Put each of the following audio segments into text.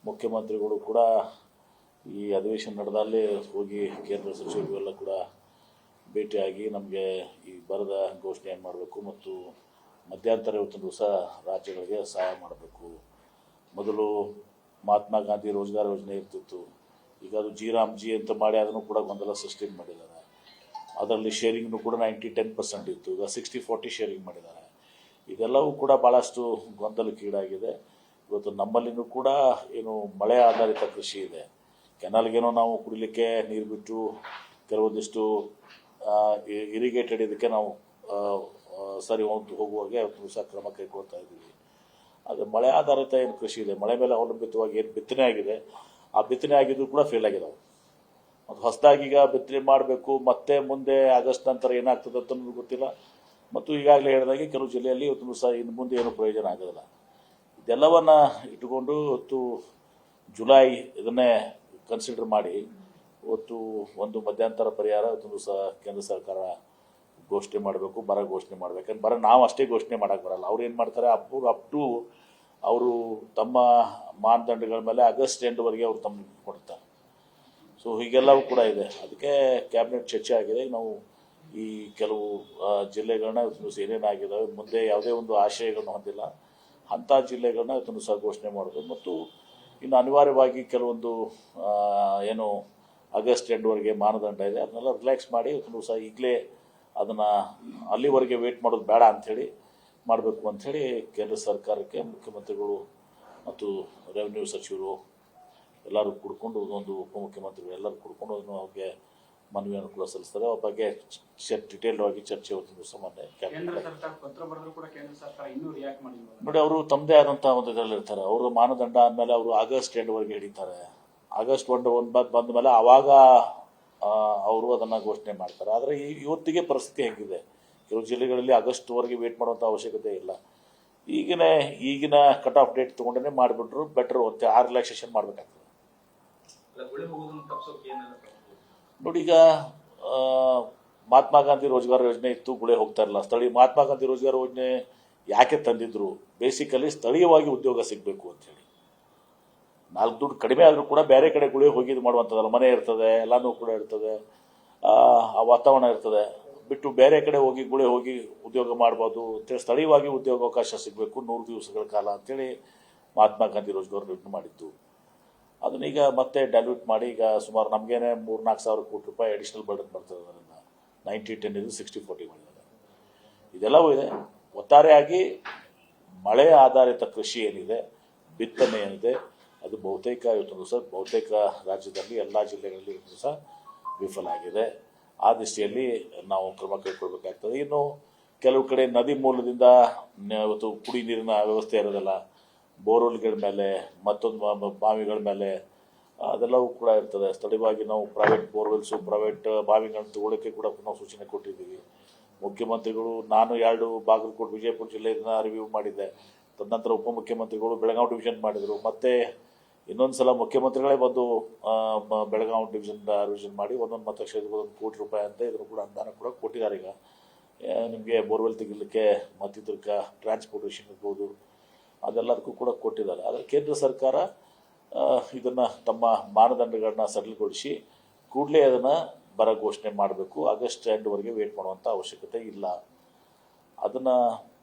ಮುಖ್ಯಮಂತ್ರಿಗಳು ಕೂಡ ಈ ಅಧಿವೇಶನ ನಡೆದಲ್ಲೇ ಹೋಗಿ ಕೇಂದ್ರ ಸಚಿವರಿಗೆಲ್ಲ ಕೂಡ ಭೇಟಿಯಾಗಿ ನಮಗೆ ಈ ಬರದ ಘೋಷಣೆ ಮಾಡಬೇಕು ಮತ್ತು ಮಧ್ಯಂತರ ಇವತ್ತಿನ ದಿವಸ ರಾಜ್ಯಗಳಿಗೆ ಸಹಾಯ ಮಾಡಬೇಕು. ಮೊದಲು ಮಹಾತ್ಮ ಗಾಂಧಿ ರೋಜ್ಗಾರ್ ಯೋಜನೆ ಇರ್ತಿತ್ತು, ಈಗ ಅದು ಜಿ ಅಂತ ಮಾಡಿ ಅದನ್ನು ಕೂಡ ಗೊಂದಲ ಸೃಷ್ಟಿ ಮಾಡಿದ್ದಾರೆ. ಅದರಲ್ಲಿ ಶೇರಿಂಗ್ನು ಕೂಡ 90-10% ಇತ್ತು, ಈಗ 60-40 ಶೇರಿಂಗ್ ಮಾಡಿದ್ದಾರೆ. ಇದೆಲ್ಲವೂ ಕೂಡ ಭಾಳಷ್ಟು ಗೊಂದಲಕ್ಕೀಡಾಗಿದೆ. ಇವತ್ತು ನಮ್ಮಲ್ಲಿನೂ ಕೂಡ ಏನು ಮಳೆ ಆಧಾರಿತ ಕೃಷಿ ಇದೆ. ಕೆನಾಲ್ಗೇನೋ ನಾವು ಕುಡಿಲಿಕ್ಕೆ ನೀರು ಬಿಟ್ಟು ಕೆಲವೊಂದಿಷ್ಟು ಇರಿಗೇಟೆಡ್ ಇದಕ್ಕೆ ನಾವು ಸರಿ ಹೋಗುವಾಗೆ ಸಹ ಕ್ರಮ ಕೈಗೊಳ್ತಾ ಇದ್ದೀವಿ. ಅದು ಮಳೆ ಆಧಾರಿತ ಏನು ಕೃಷಿ ಇದೆ, ಮಳೆ ಮೇಲೆ ಅವಲಂಬಿತವಾಗಿ ಏನು ಬಿತ್ತನೆ ಆಗಿದೆ, ಆ ಬಿತ್ತನೆ ಆಗಿದ್ದು ಕೂಡ ಫೇಲ್ ಆಗಿದಾವೆ. ಅದು ಹೊಸದಾಗಿ ಈಗ ಬಿತ್ತನೆ ಮಾಡಬೇಕು, ಮತ್ತೆ ಮುಂದೆ ಆಗಸ್ಟ್ ನಂತರ ಏನಾಗ್ತದೆ ಅಂತ ನಮಗೆ ಗೊತ್ತಿಲ್ಲ. ಮತ್ತು ಈಗಾಗಲೇ ಹೇಳಿದಾಗೆ ಕೆಲವು ಜಿಲ್ಲೆಯಲ್ಲಿ ಇವತ್ತು ಸಹ ಇನ್ನು ಮುಂದೆ ಏನು ಪ್ರಯೋಜನ ಆಗೋದಿಲ್ಲ. ಇದೆಲ್ಲವನ್ನು ಇಟ್ಟುಕೊಂಡು ಇವತ್ತು ಜುಲೈ ಇದನ್ನೇ ಕನ್ಸಿಡರ್ ಮಾಡಿ ಇವತ್ತು ಒಂದು ಮಧ್ಯಂತರ ಪರಿಹಾರ ಇವತ್ತು ಸಹ ಕೇಂದ್ರ ಸರ್ಕಾರ ಘೋಷಣೆ ಮಾಡಬೇಕು, ಬರ ಘೋಷಣೆ ಮಾಡಬೇಕು. ಯಾಕಂದ್ರೆ ಬರ ನಾವು ಅಷ್ಟೇ ಘೋಷಣೆ ಮಾಡೋಕ್ಕೆ ಬರಲ್ಲ. ಅವ್ರು ಏನು ಮಾಡ್ತಾರೆ, ಅಪ್ ಟು ಅವರು ತಮ್ಮ ಮಾನದಂಡಗಳ ಮೇಲೆ ಆಗಸ್ಟ್ ಎಂಡ್ವರೆಗೆ ಅವ್ರು ತಮ್ಮ ಕೊಡ್ತಾರೆ. ಸೊ ಹೀಗೆಲ್ಲವೂ ಕೂಡ ಇದೆ. ಅದಕ್ಕೆ ಕ್ಯಾಬಿನೆಟ್ ಚರ್ಚೆ ಆಗಿದೆ. ನಾವು ಈ ಕೆಲವು ಜಿಲ್ಲೆಗಳನ್ನ ಏನೇನಾಗಿದ್ದಾವೆ, ಮುಂದೆ ಯಾವುದೇ ಒಂದು ಆಶಯಗಳನ್ನು ಹೊಂದಿಲ್ಲ ಅಂಥ ಜಿಲ್ಲೆಗಳನ್ನ ಇವತ್ತು ಸಹ ಘೋಷಣೆ ಮಾಡೋದು ಮತ್ತು ಇನ್ನು ಅನಿವಾರ್ಯವಾಗಿ ಕೆಲವೊಂದು ಏನು ಆಗಸ್ಟ್ ಎಂಡ್ವರೆಗೆ ಮಾನದಂಡ ಇದೆ ಅದನ್ನೆಲ್ಲ ರಿಲ್ಯಾಕ್ಸ್ ಮಾಡಿ ಇವತ್ತು ಸಹ ಈಗಲೇ ಅದನ್ನು ಅಲ್ಲಿವರೆಗೆ ವೇಟ್ ಮಾಡೋದು ಬೇಡ ಅಂಥೇಳಿ ಮಾಡಬೇಕು ಅಂಥೇಳಿ ಕೇಂದ್ರ ಸರ್ಕಾರಕ್ಕೆ ಮುಖ್ಯಮಂತ್ರಿಗಳು ಮತ್ತು ರೆವಿನ್ಯೂ ಸಚಿವರು ಎಲ್ಲರೂ ಕೂಡ್ಕೊಂಡು ಒಂದು ಉಪಮುಖ್ಯಮಂತ್ರಿಗಳು ಎಲ್ಲರೂ ಕೂಡ್ಕೊಂಡು ಅದನ್ನು ಅವ್ರಿಗೆ ಮನವಿಯನ್ನು ಕೂಡ ಸಲ್ಲಿಸ್ತಾರೆ. ಅವ್ರ ಬಗ್ಗೆ ಡಿಟೇಲ್ಡ್ ಆಗಿ ಚರ್ಚೆ ಹೊತ್ತಿದ್ದು ಸಾಮಾನ್ಯ ನೋಡಿ, ಅವರು ತಮ್ಮದೇ ಆದಂಥ ಒಂದು ಇದರಲ್ಲಿ ಇರ್ತಾರೆ. ಅವರು ಮಾನದಂಡ ಆದಮೇಲೆ ಅವರು ಆಗಸ್ಟ್ ಎಂಡ್ವರೆಗೆ ಹಿಡಿತಾರೆ. ಆಗಸ್ಟ್ 1 ಬಂದ ಮೇಲೆ ಆವಾಗ ಅವರು ಅದನ್ನು ಘೋಷಣೆ ಮಾಡ್ತಾರೆ. ಆದರೆ ಇವತ್ತಿಗೆ ಪರಿಸ್ಥಿತಿ ಹೇಗಿದೆ, ಕೆಲವು ಜಿಲ್ಲೆಗಳಲ್ಲಿ ಆಗಸ್ಟ್ವರೆಗೆ ವೇಟ್ ಮಾಡುವಂಥ ಅವಶ್ಯಕತೆ ಇಲ್ಲ. ಈಗಿನ ಕಟ್ ಆಫ್ ಡೇಟ್ ತೊಗೊಂಡೇ ಮಾಡಿಬಿಟ್ರು ಬೆಟ್ರು ಅಂತ 6 ರಿಲ್ಯಾಕ್ಸೇಷನ್ ಮಾಡಬೇಕಾಗ್ತದೆ. ನೋಡಿ, ಈಗ ಮಹಾತ್ಮ ಗಾಂಧಿ ರೋಜ್ಗಾರ್ ಯೋಜನೆ ಇತ್ತು, ಗುಳೆ ಹೋಗ್ತಾ ಇರಲ್ಲ. ಸ್ಥಳೀಯ ಮಹಾತ್ಮ ಗಾಂಧಿ ರೋಜ್ಗಾರ್ ಯೋಜನೆ ಯಾಕೆ ತಂದಿದ್ರು, ಬೇಸಿಕಲಿ ಸ್ಥಳೀಯವಾಗಿ ಉದ್ಯೋಗ ಸಿಗಬೇಕು ಅಂಥೇಳಿ. 4 ದುಡ್ಡು ಕಡಿಮೆ ಆದರೂ ಕೂಡ ಬೇರೆ ಕಡೆ ಗುಳೆ ಹೋಗಿ ಇದು ಮಾಡುವಂಥದ್ದಲ್ಲ. ಮನೆ ಇರ್ತದೆ, ಎಲ್ಲನೂ ಕೂಡ ಇರ್ತದೆ, ಆ ವಾತಾವರಣ ಇರ್ತದೆ. ಬಿಟ್ಟು ಬೇರೆ ಕಡೆ ಹೋಗಿ ಗುಳೆ ಹೋಗಿ ಉದ್ಯೋಗ ಮಾಡ್ಬೋದು ಅಂತೇಳಿ ಸ್ಥಳೀಯವಾಗಿ ಉದ್ಯೋಗಾವಕಾಶ ಸಿಗಬೇಕು 100 ದಿವಸಗಳ ಕಾಲ ಅಂಥೇಳಿ ಮಹಾತ್ಮ ಗಾಂಧಿ ರೋಜ್ಗಾರ್ ಯೋಜನೆ ಮಾಡಿತ್ತು. ಅದನ್ನೀಗ ಮತ್ತೆ ಡೈಲ್ಯೂಟ್ ಮಾಡಿ ಈಗ ಸುಮಾರು ನಮಗೇನೆ 3-4 ಸಾವಿರ ಕೋಟಿ ರೂಪಾಯಿ ಅಡಿಷನಲ್ ಬರ್ಡನ್ ಬರ್ತದೆ. ಅದರಿಂದ 90-10 ಇದು 60-40 ಮಾಡಿದ್ದಾರೆ. ಇದೆಲ್ಲವೂ ಇದೆ. ಒಟ್ಟಾರೆಯಾಗಿ ಮಳೆ ಆಧಾರಿತ ಕೃಷಿ ಏನಿದೆ, ಬಿತ್ತನೆ ಏನಿದೆ, ಅದು ಬಹುತೇಕ ಇವತ್ತು ಸಹ ಬಹುತೇಕ ರಾಜ್ಯದಲ್ಲಿ ಎಲ್ಲ ಜಿಲ್ಲೆಗಳಲ್ಲಿ ಇವತ್ತು ಸಹ ವಿಫಲ ಆಗಿದೆ. ಆ ದಿಶೆಯಲ್ಲಿ ನಾವು ಕ್ರಮ ಕೈಗೊಳ್ಳಬೇಕಾಗ್ತದೆ. ಇನ್ನು ಕೆಲವು ಕಡೆ ನದಿ ಮೂಲದಿಂದ ಇವತ್ತು ಕುಡಿ ನೀರಿನ ವ್ಯವಸ್ಥೆ ಇರೋದಿಲ್ಲ, ಬೋರ್ವೆಲ್ಗಳ ಮೇಲೆ ಮತ್ತೊಂದು ಬಾವಿಗಳ ಮೇಲೆ ಅದೆಲ್ಲವೂ ಕೂಡ ಇರ್ತದೆ. ಸ್ಥಳೀಯವಾಗಿ ನಾವು ಪ್ರೈವೇಟ್ ಬೋರ್ವೆಲ್ಸು ಪ್ರೈವೇಟ್ ಬಾವಿಗಳನ್ನ ತಗೊಳ್ಳೋಕ್ಕೆ ಕೂಡ ನಾವು ಸೂಚನೆ ಕೊಟ್ಟಿದ್ದೀವಿ. ಮುಖ್ಯಮಂತ್ರಿಗಳು, ನಾನು 2 ಬಾಗಲಕೋಟೆ ವಿಜಯಪುರ ಜಿಲ್ಲೆಯನ್ನು ರಿವ್ಯೂ ಮಾಡಿದ್ದೆ. ತದನಂತರ ಉಪಮುಖ್ಯಮಂತ್ರಿಗಳು ಬೆಳಗಾವಿ ಡಿವಿಷನ್ ಮಾಡಿದರು. ಮತ್ತು ಇನ್ನೊಂದು ಸಲ ಮುಖ್ಯಮಂತ್ರಿಗಳೇ ಬಂದು ಬೆಳಗಾವಿ ರಿವಿಷನ್ ಮಾಡಿ ಒಂದೊಂದು ಮತಕ್ಷೇತ್ರಕ್ಕೆ 1 ಕೋಟಿ ರೂಪಾಯಿ ಅಂತ ಇದನ್ನು ಕೂಡ ಅನುದಾನ ಕೂಡ ಕೊಟ್ಟಿದ್ದಾರೆ. ಈಗ ನಿಮಗೆ ಬೋರ್ವೆಲ್ ತೆಗಿಲಿಕ್ಕೆ ಮತ್ತಿದ್ದಕ್ಕೆ ಟ್ರಾನ್ಸ್ಪೋರ್ಟೇಷನ್ ಇರ್ಬೋದು, ಅದೆಲ್ಲದಕ್ಕೂ ಕೂಡ ಕೊಟ್ಟಿದ್ದಾರೆ. ಆದರೆ ಕೇಂದ್ರ ಸರ್ಕಾರ ಇದನ್ನು ತಮ್ಮ ಮಾನದಂಡಗಳನ್ನ ಸಡಿಲಗೊಳಿಸಿ ಕೂಡಲೇ ಅದನ್ನು ಬರ ಘೋಷಣೆ ಮಾಡಬೇಕು. ಆಗಸ್ಟ್ ಎಂಡ್ವರೆಗೆ ವೇಟ್ ಮಾಡುವಂಥ ಅವಶ್ಯಕತೆ ಇಲ್ಲ. ಅದನ್ನು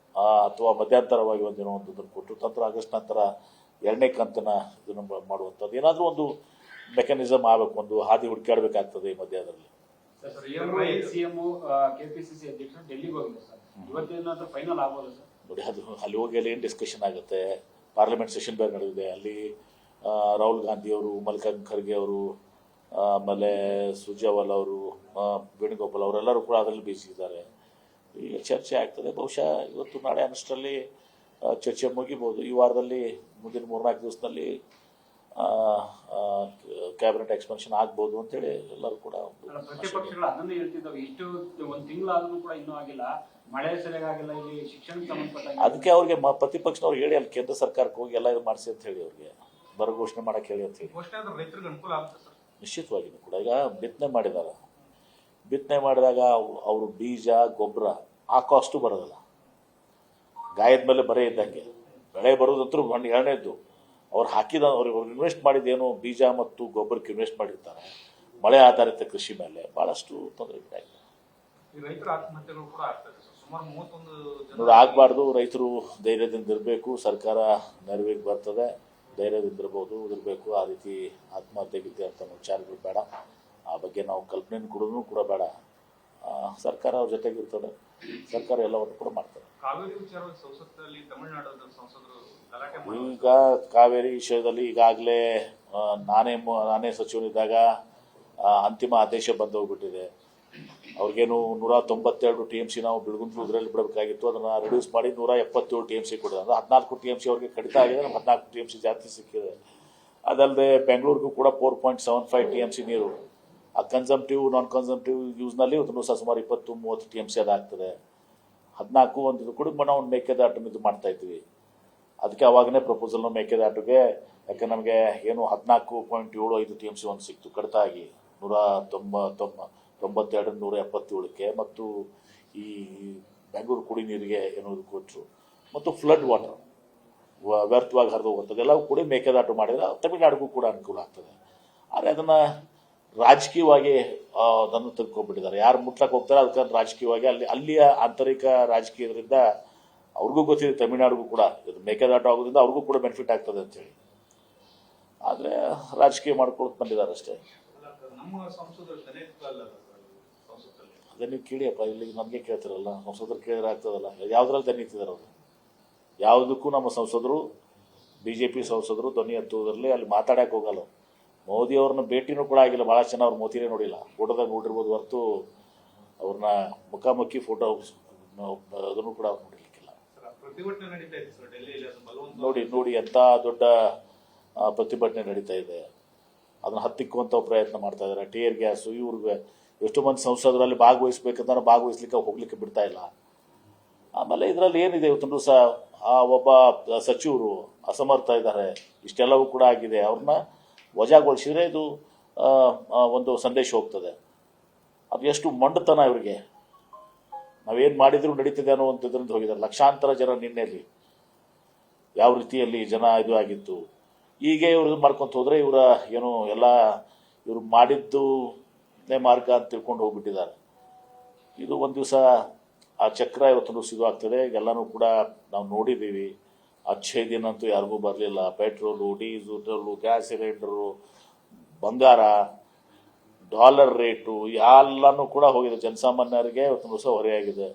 ಅಥವಾ ಮಧ್ಯಂತರವಾಗಿ ಒಂದೇನೋ ಒಂದನ್ನು ಕೊಟ್ಟು ತಂತ್ರ ಆಗಸ್ಟ್ ನಂತರ 2ನೇ ಕಂತನ ಇದನ್ನು ಮಾಡುವಂಥದ್ದು ಏನಾದರೂ ಒಂದು ಮೆಕ್ಯಾನಿಸಮ್ ಆಗಬೇಕು, ಒಂದು ಹಾದಿ ಹುಡುಕಾಡಬೇಕಾಗ್ತದೆ ಈ ಮಧ್ಯದಲ್ಲಿ. ನೋಡಿ, ಅದು ಅಲ್ಲಿ ಹೋಗಿ ಅಲ್ಲಿ ಏನು ಡಿಸ್ಕಷನ್ ಆಗುತ್ತೆ. ಪಾರ್ಲಿಮೆಂಟ್ ಸೆಷನ್ ಬೇರೆ ನಡೆದಿದೆ. ಅಲ್ಲಿ ರಾಹುಲ್ ಗಾಂಧಿಯವರು, ಮಲ್ಲಿಕಾರ್ಜುನ್ ಖರ್ಗೆ ಅವರು, ಆಮೇಲೆ ಸುರ್ಜೇವಾಲಾ ಅವರು, ವೇಣುಗೋಪಾಲ್ ಅವರೆಲ್ಲರೂ ಕೂಡ ಅದರಲ್ಲಿ ಬ್ಯುಸಿ ಇದ್ದಾರೆ. ಈಗ ಚರ್ಚೆ ಆಗ್ತದೆ. ಬಹುಶಃ ಇವತ್ತು ನಾಳೆ ಅನ್ನಷ್ಟರಲ್ಲಿ ಚರ್ಚೆ ಮುಗಿಬೋದು. ಈ ವಾರದಲ್ಲಿ ಮುಂದಿನ 3-4 ದಿವಸದಲ್ಲಿ ಕ್ಯಾಬಿನೆಟ್ ಎಕ್ಸ್ಪೆನ್ಷನ್ ಆಗ್ಬೋದು ಅಂತೇಳಿ ಎಲ್ಲರೂ ಕೂಡ ಅದಕ್ಕೆ ಅವ್ರಿಗೆ ಪ್ರತಿಪಕ್ಷನವ್ರು ಹೇಳಿ ಅಲ್ಲಿ ಕೇಂದ್ರ ಸರ್ಕಾರಕ್ಕೆ ಹೋಗಿ ಎಲ್ಲ ಇದು ಮಾಡಿಸಿ ಅಂತ ಹೇಳಿ ಅವ್ರಿಗೆ ಬರ ಘೋಷಣೆ ಮಾಡಕ್ಕೆ ಹೇಳಿ ಅಂತ ಹೇಳಿ. ನಿಶ್ಚಿತವಾಗಿಯೂ ಕೂಡ ಈಗ ಬಿತ್ತನೆ ಮಾಡಿದ್ದಾರೆ. ಬಿತ್ತನೆ ಮಾಡಿದಾಗ ಅವರು ಬೀಜ ಗೊಬ್ಬರ ಆ ಕಾಸ್ಟು ಬರೋದಿಲ್ಲ. ಗಾಯದ ಮೇಲೆ ಬರೇ ಇದ್ದಂಗೆ ಬೆಳೆ ಬರೋದಂತೂ ಎರಡನೇದ್ದು. ಅವ್ರು ಹಾಕಿದ ಅವ್ರಿಗೆ ಇನ್ವೆಸ್ಟ್ ಮಾಡಿದ್ದೇನು ಬೀಜ ಮತ್ತು ಗೊಬ್ಬರಕ್ಕೆ ಇನ್ವೆಸ್ಟ್ ಮಾಡಿರ್ತಾರೆ, ಮಳೆ ಆಧಾರಿತ ಕೃಷಿ ಮೇಲೆ ಭಾಳಷ್ಟು ತೊಂದರೆಗಳಾಗಿದೆ. ನೋಡಿ, ಆಗಬಾರ್ದು. ರೈತರು ಧೈರ್ಯದಿಂದ ಇರಬೇಕು, ಸರ್ಕಾರ ನೆರವಿಗೆ ಬರ್ತದೆ, ಧೈರ್ಯದಿಂದ ಇರಬೇಕು. ಆ ರೀತಿ ಆತ್ಮಹತ್ಯೆಗಿದ್ದೆ ಅಂತ ವಿಚಾರಗಳು ಬೇಡ. ಆ ಬಗ್ಗೆ ನಾವು ಕಲ್ಪನೆ ಕೊಡೋದು ಕೂಡ ಬೇಡ. ಸರ್ಕಾರ ಅವ್ರ ಜೊತೆಗೆ ಇರ್ತದೆ, ಸರ್ಕಾರ ಎಲ್ಲವನ್ನು ಕೂಡ ಮಾಡ್ತಾರೆ. ಈಗ ಕಾವೇರಿ ವಿಷಯದಲ್ಲಿ ಈಗಾಗಲೇ ನಾನೇ ಸಚಿವನಿದ್ದಾಗ ಅಂತಿಮ ಆದೇಶ ಬಂದು ಹೋಗ್ಬಿಟ್ಟಿದೆ. ಅವ್ರಿಗೇನು 192 TMC ನಾವು ಬಿಡುಗಂತಲೂ ಇದರಲ್ಲಿ ಬಿಡಬೇಕಾಗಿತ್ತು, ಅದನ್ನು ರಿಡ್ಯೂಸ್ ಮಾಡಿ 177 TMC ಕೊಡಿದೆ. ಅಂದರೆ 14 TMC ಅವ್ರಿಗೆ ಕಡಿತ ಆಗಿದೆ, 14 TMC ಜಾಸ್ತಿ ಸಿಕ್ಕಿದೆ. ಅದಲ್ಲದೆ ಬೆಂಗಳೂರಿಗೂ ಕೂಡ 4.75 TMC ನೀರು ಆ ಕನ್ಸಂಪ್ಟಿವ್ ನಾನ್ ಕನ್ಸಂಪ್ಟಿವ್ ಯೂಸ್ನಲ್ಲಿ ಒಂದು ಸುಮಾರು 20-30 TMC ಅದಾಗ್ತದೆ. 14 ಒಂದು ಕೂಡ ನಾವು ಮೇಕೆದಾಟು ಇದು ಮಾಡ್ತಾ ಇದ್ವಿ. ಅದಕ್ಕೆ ಅವಾಗನೇ ಪ್ರಪೋಸಲ್ನ ಮೇಕೆದಾಟುಗೆ, ಯಾಕೆ ನಮಗೆ ಏನು 14.75 TMC ಒಂದು ಸಿಕ್ತು ಕಡಿತ ಆಗಿ 192 177ಕ್ಕೆ, ಮತ್ತು ಈ ಬೆಂಗಳೂರು ಕುಡಿ ನೀರಿಗೆ ಏನೋ ಕೊಟ್ಟರು, ಮತ್ತು ಫ್ಲಡ್ ವಾಟರ್ ವ್ಯರ್ಥವಾಗಿ ಹರಿದು ಹೋಗುತ್ತದೆ ಎಲ್ಲವೂ ಕೂಡ ಮೇಕೆದಾಟು ಮಾಡಿದರೆ ತಮಿಳುನಾಡಿಗೂ ಕೂಡ ಅನುಕೂಲ ಆಗ್ತದೆ. ಆದರೆ ಅದನ್ನು ರಾಜಕೀಯವಾಗಿ ಅದನ್ನು ತೆಗೆದುಕೊಂಡ್ಬಿಟ್ಟಿದ್ದಾರೆ. ಯಾರು ಮುಟ್ಲಕ್ಕೆ ಹೋಗ್ತಾರೆ ಅದಕ್ಕೆ ರಾಜಕೀಯವಾಗಿ ಅಲ್ಲಿಯ ಆಂತರಿಕ ರಾಜಕೀಯದಿಂದ ಅವ್ರಿಗೂ ಗೊತ್ತಿದೆ, ತಮಿಳುನಾಡಿಗೂ ಕೂಡ ಇದು ಮೇಕೆದಾಟು ಆಗೋದ್ರಿಂದ ಅವ್ರಿಗೂ ಕೂಡ ಬೆನಿಫಿಟ್ ಆಗ್ತದೆ ಅಂತೇಳಿ. ಆದರೆ ರಾಜಕೀಯ ಮಾಡ್ಕೊಳಕ್ಕೆ ಬಂದಿದ್ದಾರೆ ಅಷ್ಟೇ. ಅದೇ ನೀವು ಕೇಳಿಯಪ್ಪ, ಇಲ್ಲಿ ನನಗೆ ಕೇಳ್ತಿರಲ್ಲ, ಸಂಸದರು ಕೇಳಿದ್ರೆ ಆಗ್ತದಲ್ಲ. ಯಾವುದ್ರಲ್ಲಿ ಧ್ವನಿ ಎತ್ತಿದ್ದಾರೆ ಅವರು? ಯಾವುದಕ್ಕೂ ನಮ್ಮ ಸಂಸದರು, BJP ಸಂಸದರು ಧ್ವನಿ ಎತ್ತುವುದರಲ್ಲಿ ಅಲ್ಲಿ ಮಾತಾಡೋಕೆ ಹೋಗಲ್ಲ. ಮೋದಿ ಅವ್ರನ್ನ ಭೇಟಿನೂ ಕೂಡ ಆಗಿಲ್ಲ, ಭಾಳ ಜನ ಅವ್ರ ಮೋದಿನೇ ನೋಡಿಲ್ಲ, ಫೋಟೋದಾಗ ನೋಡಿರ್ಬೋದು ಹೊರತು ಅವ್ರನ್ನ ಮುಖಾಮುಖಿ ಫೋಟೋ ಅದನ್ನು ಕೂಡ ಅವ್ರು ನೋಡಿರ್ಲಿಕ್ಕಿಲ್ಲ. ನೋಡಿ ಎಂಥ ದೊಡ್ಡ ಪ್ರತಿಭಟನೆ ನಡೀತಾ ಇದೆ. ಅದನ್ನು ಹತ್ತಿಕ್ಕುವಂಥ ಪ್ರಯತ್ನ ಮಾಡ್ತಾ ಇದ್ದಾರೆ. ಟಿಯರ್ ಗ್ಯಾಸು, ಇವ್ರಿಗೆ ಎಷ್ಟೋ ಮಂದಿ ಸಂಸದರಲ್ಲಿ ಭಾಗವಹಿಸ್ಬೇಕಂತ ಭಾಗವಹಿಸ್ಲಿಕ್ಕೆ ಹೋಗ್ಲಿಕ್ಕೆ ಬಿಡ್ತಾ ಇಲ್ಲ. ಆಮೇಲೆ ಇದರಲ್ಲಿ ಏನಿದೆ, ಇವತ್ತೊಂದು ಒಬ್ಬ ಸಚಿವರು ಅಸಮರ್ಥ ಇದ್ದಾರೆ, ಇಷ್ಟೆಲ್ಲವೂ ಕೂಡ ಆಗಿದೆ, ಅವ್ರನ್ನ ವಜಾಗೊಳಿಸಿದರೆ ಇದು ಒಂದು ಸಂದೇಶ ಹೋಗ್ತದೆ. ಅದು ಎಷ್ಟು ಮೊಂಡತನ ಇವರಿಗೆ. ನಾವೇನು ಮಾಡಿದ್ರು ನಡೀತಿದೆ ಅನ್ನುವಂಥದ್ರಿಂದ ಹೋಗಿದ್ದಾರೆ. ಲಕ್ಷಾಂತರ ಜನ ನಿನ್ನೆಯಲ್ಲಿ ಯಾವ ರೀತಿಯಲ್ಲಿ ಜನ ಇದು ಆಗಿತ್ತು. ಹೀಗೆ ಇವರು ಮಾಡ್ಕೊತ ಹೋದರೆ ಇವರ ಏನು ಎಲ್ಲ ಇವರು ಮಾಡಿದ್ದುನೇ ಮಾರ್ಗ ಅಂತ ತಿಳ್ಕೊಂಡು ಹೋಗ್ಬಿಟ್ಟಿದ್ದಾರೆ. ಇದು ಒಂದು ದಿವಸ ಆ ಚಕ್ರ ಇವತ್ತೊಂದು ಸಿಗು ಆಗ್ತದೆ. ಎಲ್ಲನೂ ಕೂಡ ನಾವು ನೋಡಿದ್ದೀವಿ. ಅಚ್ಚೇ ದಿನ ಅಂತೂ ಯಾರಿಗೂ ಬರಲಿಲ್ಲ. ಪೆಟ್ರೋಲು, ಡೀಸೆಲು, ಗ್ಯಾಸ್ ಸಿಲಿಂಡರು, ಬಂಗಾರ, ಡಾಲರ್ ರೇಟು ಎಲ್ಲನೂ ಕೂಡ ಹೋಗಿದೆ. ಜನಸಾಮಾನ್ಯರಿಗೆ ಇವತ್ತೊಂದು ದಿವಸ ಹೊರೆಯಾಗಿದೆ.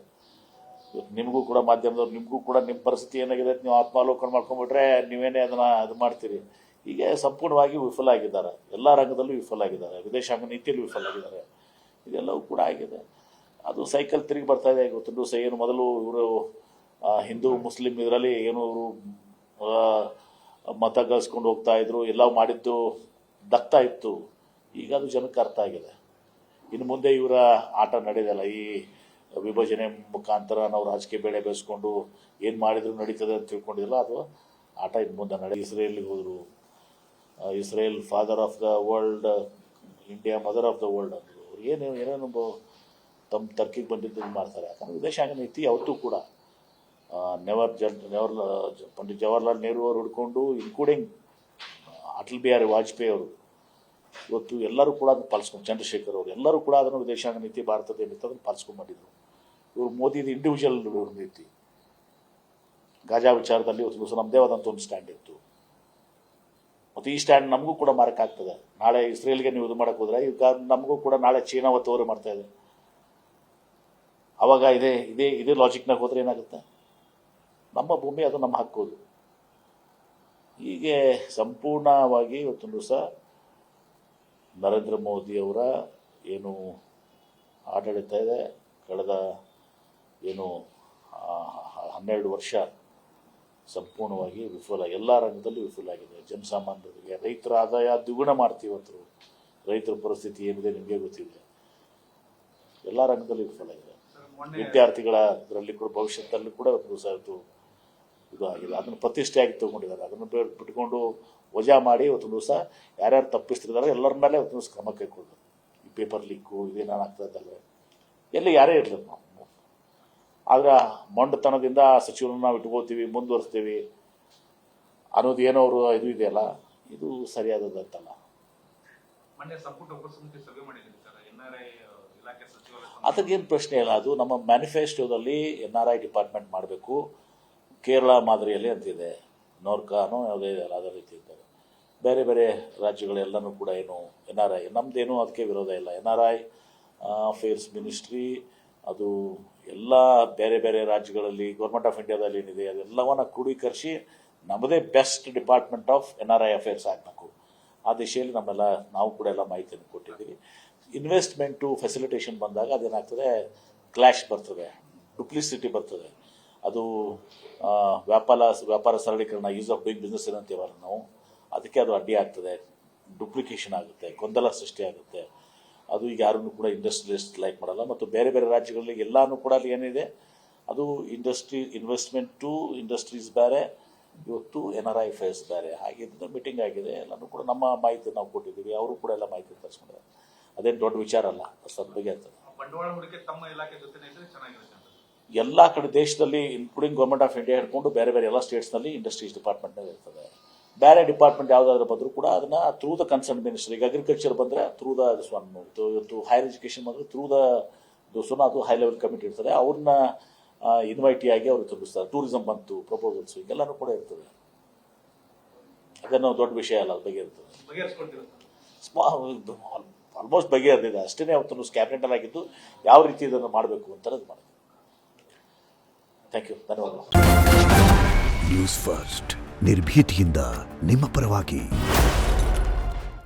ಇವತ್ತು ನಿಮಗೂ ಕೂಡ ಮಾಧ್ಯಮದವ್ರು, ನಿಮಗೂ ಕೂಡ ನಿಮ್ಮ ಪರಿಸ್ಥಿತಿ ಏನಾಗಿದೆ ನೀವು ಆತ್ಮಾವಲೋಕನ ಮಾಡ್ಕೊಂಡ್ಬಿಟ್ರೆ ನೀವೇನೇ ಅದನ್ನು ಇದು ಮಾಡ್ತೀರಿ. ಹೀಗೆ ಸಂಪೂರ್ಣವಾಗಿ ವಿಫಲ ಆಗಿದ್ದಾರೆ. ಎಲ್ಲ ರಂಗದಲ್ಲೂ ವಿಫಲ ಆಗಿದ್ದಾರೆ. ವಿದೇಶಾಂಗ ನೀತಿಯಲ್ಲೂ ವಿಫಲ ಆಗಿದ್ದಾರೆ. ಇದೆಲ್ಲವೂ ಕೂಡ ಆಗಿದೆ. ಅದು ಸೈಕಲ್ ತಿರುಗಿ ಬರ್ತಾ ಇದೆ. ಇವತ್ತೊಂದು ದಿವಸ ಏನು ಮೊದಲು ಇವರು ಹಿಂದೂ ಮುಸ್ಲಿಂ ಇದರಲ್ಲಿ ಏನು ಇವರು ಮತ ಗಳಿಸ್ಕೊಂಡು ಹೋಗ್ತಾ ಇದ್ರು, ಎಲ್ಲ ಮಾಡಿದ್ದು ದಕ್ತಾ ಇತ್ತು. ಈಗ ಅದು ಜನಕ್ಕೆ ಅರ್ಥ ಆಗಿದೆ. ಇನ್ನು ಮುಂದೆ ಇವರ ಆಟ ನಡೆಯಲ್ಲ. ಈ ವಿಭಜನೆ ಮುಖಾಂತರ ನಾವು ರಾಜಕೀಯ ಬೆಳೆ ಬೆಳೆಸ್ಕೊಂಡು ಏನು ಮಾಡಿದ್ರು ನಡೀತದೆ ಅಂತ ತಿಳ್ಕೊಂಡಿಲ್ಲ. ಅದು ಆಟ ಇನ್ನು ಮುಂದೆ ಇಸ್ರೇಲ್ಗೆ ಹೋದರು. Israel father of the world, India mother of the world ಅಂದರು. ಅವ್ರು ಏನೇನು ತಮ್ಮ ತರ್ಕಿಗೆ ಬಂದಿದ್ದು ಮಾಡ್ತಾರೆ. ಯಾಕಂದರೆ ವಿದೇಶಾಂಗ ನೀತಿ ಯಾವತ್ತೂ ಕೂಡ ಪಂಡಿತ್ ಜವಾಹರ್ಲಾಲ್ ನೆಹರು ಅವರು ಹಿಡ್ಕೊಂಡು ಇನ್ಕ್ಲೂಡಿಂಗ್ ಅಟಲ್ ಬಿಹಾರಿ ವಾಜಪೇಯಿ ಅವರು ಇವತ್ತು ಎಲ್ಲರೂ ಕೂಡ ಅದನ್ನು ಪಾಲಿಸ್ಕೊಂಡು, ಚಂದ್ರಶೇಖರ್ ಅವರು ಎಲ್ಲರೂ ಕೂಡ ಅದನ್ನು ವಿದೇಶಾಂಗ ನೀತಿ ಭಾರತದ ಏನಿತ್ತು ಅದನ್ನು ಪಾಲಿಸ್ಕೊಂಡು ಬಂದಿದ್ರು. ಇವರು ಮೋದಿದು ಇಂಡಿವಿಜುವಲ್ ನೀತಿ. ಗಾಜಾ ವಿಚಾರದಲ್ಲಿ ಒಂದು ದಿವಸ ನಮ್ಮದೇ ಆದಂಥ ಒಂದು ಸ್ಟ್ಯಾಂಡ್ ಇತ್ತು. ಮತ್ತು ಈ ಸ್ಟ್ಯಾಂಡ್ ನಮಗೂ ಕೂಡ ಮಾರಕ್ಕಾಗ್ತದೆ. ನಾಳೆ ಇಸ್ರೇಲ್ಗೆ ನೀವು ಇದು ಮಾಡೋಕ್ಕೆ ಹೋದರೆ ಈಗ ನಮಗೂ ಕೂಡ ನಾಳೆ ಚೀನಾ ಒತ್ತುವರಿ ಮಾಡ್ತಾ ಇದೆ. ಆವಾಗ ಇದೇ ಲಾಜಿಕ್ನಾಗ ಹೋದರೆ ಏನಾಗುತ್ತೆ? ನಮ್ಮ ಭೂಮಿ, ಅದು ನಮ್ಮ ಹಕ್ಕೋದು. ಹೀಗೆ ಸಂಪೂರ್ಣವಾಗಿ ಇವತ್ತೊಂದು ದಿವಸ ನರೇಂದ್ರ ಮೋದಿಯವರ ಏನು ಆಡಳಿತ ಇದೆ, ಕಳೆದ ಏನು 12 ವರ್ಷ ಸಂಪೂರ್ಣವಾಗಿ ವಿಫಲ, ಎಲ್ಲ ರಂಗದಲ್ಲಿ ವಿಫಲ ಆಗಿದೆ. ಜನಸಾಮಾನ್ಯರಿಗೆ ರೈತರ ಆದಾಯ ದ್ವಿಗುಣ ಮಾಡ್ತೀವಿ. ಇವತ್ತು ರೈತರ ಪರಿಸ್ಥಿತಿ ಏನಿದೆ ನಿಮಗೆ ಗೊತ್ತಿದೆ. ಎಲ್ಲ ರಂಗದಲ್ಲಿ ವಿಫಲ ಆಗಿದೆ. ವಿದ್ಯಾರ್ಥಿಗಳ ಇದರಲ್ಲಿ ಕೂಡ ಭವಿಷ್ಯದಲ್ಲಿ ಕೂಡ ಒಂದು ದಿವಸ ಇದು ಆಗಿದೆ. ಅದನ್ನು ಪ್ರತಿಷ್ಠೆಯಾಗಿ ತೊಗೊಂಡಿದ್ದಾರೆ. ಅದನ್ನು ಬಿಟ್ಕೊಂಡು ವಜಾ ಮಾಡಿ ಇವತ್ತೊಂದು ದಿವಸ ಯಾರ್ಯಾರು ತಪ್ಪಿಸ್ತಿದ್ದಾರೆ ಎಲ್ಲರ ಮೇಲೆ ಇವತ್ತು ದಿವಸ ಕ್ರಮ ಕೈಗೊಳ್ಳೋದು. ಈ ಪೇಪರ್ ಲೀಕು ಇದೇನಾನು ಆಗ್ತದಲ್ಲ, ಎಲ್ಲಿ ಯಾರೇ ಇರಲಿ ನಾವು. ಆದರೆ ಮೊಂಡತನದಿಂದ ಸಚಿವರನ್ನು ನಾವು ಇಟ್ಕೊಳ್ತೀವಿ, ಮುಂದುವರಿಸ್ತೀವಿ. ಅನ್ನೋದು ಏನೋ ಅವರು ಇದು ಇದೆಯಲ್ಲ, ಇದು ಸರಿಯಾದದಂತಲ್ಲ. ಮೊನ್ನೆ ಸಂಪುಟ ಉಪಸಮಿತಿ ಸಭೆ ಮಾಡಿದ್ದೀರಿ ಸರ್, NRI ಇಲಾಖೆ ಸಚಿವರ ಅದಕ್ಕೇನು ಪ್ರಶ್ನೆ ಇಲ್ಲ. ಅದು ನಮ್ಮ ಮ್ಯಾನಿಫೆಸ್ಟೋದಲ್ಲಿ NRI ಡಿಪಾರ್ಟ್ಮೆಂಟ್ ಮಾಡಬೇಕು, ಕೇರಳ ಮಾದರಿಯಲ್ಲಿ ಅಂತಿದೆ. ನೋರ್ಕಾನೋ ಯಾವುದೇ ಇದೆಯಲ್ಲ ಅದೇ ರೀತಿ ಇದ್ದಾರೆ. ಬೇರೆ ಬೇರೆ ರಾಜ್ಯಗಳೆಲ್ಲನೂ ಕೂಡ ಏನು NRI ನಮ್ಮದೇನು ಅದಕ್ಕೆ ವಿರೋಧ ಇಲ್ಲ. NRI ಅಫೇರ್ಸ್ ಮಿನಿಸ್ಟ್ರಿ ಅದು ಎಲ್ಲ ಬೇರೆ ಬೇರೆ ರಾಜ್ಯಗಳಲ್ಲಿ ಗೌರ್ಮೆಂಟ್ ಆಫ್ ಇಂಡಿಯಾದಲ್ಲಿ ಏನಿದೆ ಅದೆಲ್ಲವನ್ನು ಕ್ರೋಢೀಕರಿಸಿ ನಮ್ಮದೇ best department of NRI affairs ಆಗಬೇಕು. ಆ ದಿಶೆಯಲ್ಲಿ ನಾವು ಕೂಡ ಎಲ್ಲ ಮಾಹಿತಿಯನ್ನು ಕೊಟ್ಟಿದ್ದೀವಿ. ಇನ್ವೆಸ್ಟ್ಮೆಂಟು ಫೆಸಿಲಿಟೇಷನ್ ಬಂದಾಗ ಅದೇನಾಗ್ತದೆ, ಕ್ಲ್ಯಾಶ್ ಬರ್ತದೆ, ಡುಪ್ಲಿಸಿಟಿ ಬರ್ತದೆ. ಅದು ವ್ಯಾಪಾರ ಸರಳೀಕರಣ, ಈಸ್ ಆಫ್ ಡೂಯಿಂಗ್ ಬಿಸ್ನೆಸ್ ಏನಂತೀವಲ್ಲ ನಾವು, ಅದಕ್ಕೆ ಅದು ಅಡ್ಡಿ ಆಗ್ತದೆ, ಡುಪ್ಲಿಕೇಶನ್ ಆಗುತ್ತೆ, ಗೊಂದಲ ಸೃಷ್ಟಿ ಆಗುತ್ತೆ. ಅದು ಈಗ ಯಾರನ್ನು ಕೂಡ ಇಂಡಸ್ಟ್ರಿಯಲಿಸ್ಟ್ ಲೈಕ್ ಮಾಡಲ್ಲ. ಮತ್ತು ಬೇರೆ ಬೇರೆ ರಾಜ್ಯಗಳಲ್ಲಿ ಎಲ್ಲನೂ ಕೂಡ ಅಲ್ಲಿ ಏನಿದೆ ಅದು ಇನ್ವೆಸ್ಟ್ಮೆಂಟು ಇಂಡಸ್ಟ್ರೀಸ್ ಬೇರೆ, ಇವತ್ತು NRI ಅಫೇರ್ಸ್ ಬೇರೆ. ಹಾಗಿದ್ದ ಮೀಟಿಂಗ್ ಆಗಿದೆ, ಎಲ್ಲನೂ ಕೂಡ ನಮ್ಮ ಮಾಹಿತಿ ನಾವು ಕೊಟ್ಟಿದ್ದೀವಿ, ಅವರು ಕೂಡ ಎಲ್ಲ ಮಾಹಿತಿ ತರಿಸ್ಕೊಂಡಿದ್ದಾರೆ. ಅದೇನು ದೊಡ್ಡ ವಿಚಾರ ಅಲ್ಲ, ಅದ್ರ ಬಗ್ಗೆ ಆಗ್ತದೆ. ಬಂಡವಾಳ ಹೂಡಿಕೆ ತಮ್ಮ ಇಲಾಖೆ ಜೊತೆ ಚೆನ್ನಾಗಿರುತ್ತೆ ಎಲ್ಲ ಕಡೆ ದೇಶದಲ್ಲಿ ಇನ್ಕ್ಲೂಡಿಂಗ್ ಗೌರ್ಮೆಂಟ್ ಆಫ್ ಇಂಡಿಯಾ ಹಿಡ್ಕೊಂಡು ಬೇರೆ ಬೇರೆ ಎಲ್ಲ ಸ್ಟೇಟ್ಸ್ನಲ್ಲಿ ಇಂಡಸ್ಟ್ರೀಸ್ ಡಿಪಾರ್ಟ್ಮೆಂಟ್ನಾಗ ಇರ್ತದೆ. ಬೇರೆ ಡಿಪಾರ್ಟ್ಮೆಂಟ್ ಯಾವುದಾದ್ರೂ ಬಂದರೂ ಕೂಡ ಅದನ್ನು ಥ್ರೂ ದ ಕನ್ಸರ್ನ್ ಮಿನಿಸ್ಟರ್. ಈಗ ಅಗ್ರಿಕಲ್ಚರ್ ಬಂದರೆ ಥ್ರೂ ದ ಇವತ್ತು ಹೈಯರ್ ಎಜುಕೇಷನ್ ಬಂದರೆ ಥ್ರೂ ದ ಅದು ಹೈ ಲೆವೆಲ್ ಕಮಿಟಿ ಇರ್ತದೆ, ಅವ್ರನ್ನ ಇನ್ವೈಟಿ ಆಗಿ ಅವ್ರಿಗೆ ತುಂಬಿಸ್ತಾರೆ. ಟೂರಿಸಂ ಬಂತು, ಪ್ರಪೋಸಲ್ಸು, ಹಿಂಗೆಲ್ಲನೂ ಕೂಡ ಇರ್ತದೆ. ಅದೇನೋ ದೊಡ್ಡ ವಿಷಯ ಅಲ್ಲ, ಅದು ಬಗ್ಗೆ ಇರ್ತದೆ. ಆಲ್ಮೋಸ್ಟ್ ಬಗೆಹರಿದಿದೆ. ಅಷ್ಟೇ ಅವತ್ತು ಕ್ಯಾಬಿನೆಟಲ್ಲಿ ಆಗಿದ್ದು ಯಾವ ರೀತಿ ಇದನ್ನು ಮಾಡಬೇಕು ಅಂತ ಅದು ಮಾಡಿದೆ. ಥ್ಯಾಂಕ್ ಯು, ಧನ್ಯವಾದ. ನ್ಯೂಸ್ ಫಸ್ಟ್ ನಿರ್ಭೀತಿಯಿಂದ ನಿಮ್ಮ ಪರವಾಗಿ.